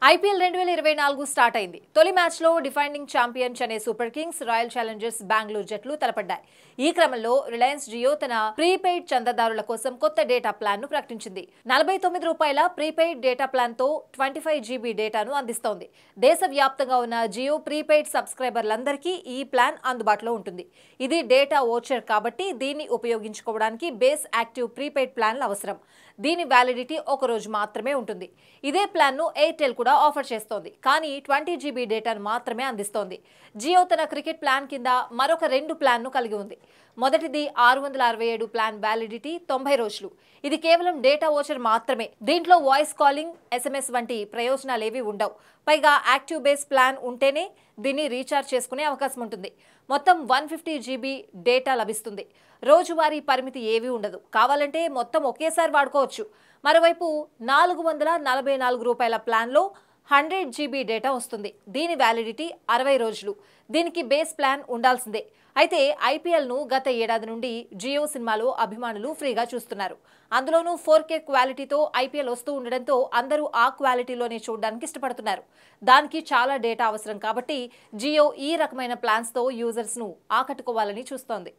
IPL 2024 start అయింది. తొలి మ్యాచ్లో defending champion Chennai super Kings, royal Challengers Bengaluru జట్లు తలపడ్డాయి. ఈ క్రమంలో రిలయన్స్ జియో తన ప్రీపెయిడ్ చందాదారుల కోసం కొత్త డేటా ప్లాన్ ను ప్రకటించింది. ₹49 ప్రీపెయిడ్ డేటా ప్లాన్ తో 25 GB డేటాను అందిస్తోంది. దేశవ్యాప్తంగా ఉన్న జియో ప్రీపెయిడ్ సబ్స్క్రైబర్లందరికీ ఈ ప్లాన్ అందుబాటులో ఉంటుంది. ఇది డేటా వోచర్ కాబట్టి దీన్ని ఉపయోగించుకోవడానికి బేస్ యాక్టివ్ ప్రీపెయిడ్ ప్లాన్లు అవసరం. దీని వ్యాలిడిటీ ఒక రోజు మాత్రమే ఉంటుంది. ఇదే ప్లాన్ ను ఎయిర్టెల్ కూడా ఆఫర్ చేస్తోంది. కానీ 20 GB డేటాను మాత్రమే అందిస్తోంది. జియో తన క్రికెట్ ప్లాన్ కింద మరొక 2 ప్లాన్ను కలిగి ఉంది. మొదటిది 667 ప్లాన్ వ్యాలిడిటీ 90 రోజులు. ఇది కేవలం డేటా వోచర్ మాత్రమే. దీంట్లో వాయిస్ కాలింగ్, SMS వంటి ప్రయోజనాలేవి ఉండవు. పైగా యాక్టివ్ బేస్ ప్లాన్ ఉంటేనే దీన్ని రీఛార్జ్ చేసుకునే అవకాశం ఉంటుంది. మొత్తం 150 GB డేటా లభిస్తుంది. రోజువారీ పరిమితి ఏవీ ఉండదు. కావాలంటే మొత్తం ఒకేసారి వాడుకోవచ్చు. మరోవైపు ₹444 ప్లాన్లో 100 GB డేటా వస్తుంది. దీని వ్యాలిడిటీ 60 రోజులు. దీనికి బేస్ ప్లాన్ ఉండాల్సిందే. అయితే ఐపీఎల్ను గత ఏడాది నుండి జియో సినిమాలో అభిమానులు ఫ్రీగా చూస్తున్నారు. అందులోనూ 4K క్వాలిటీతో ఐపీఎల్ వస్తూ ఉండడంతో అందరూ ఆ క్వాలిటీలోనే చూడడానికి ఇష్టపడుతున్నారు. దానికి చాలా డేటా అవసరం కాబట్టి జియో ఈ రకమైన ప్లాన్స్తో యూజర్స్ను ఆకట్టుకోవాలని చూస్తోంది.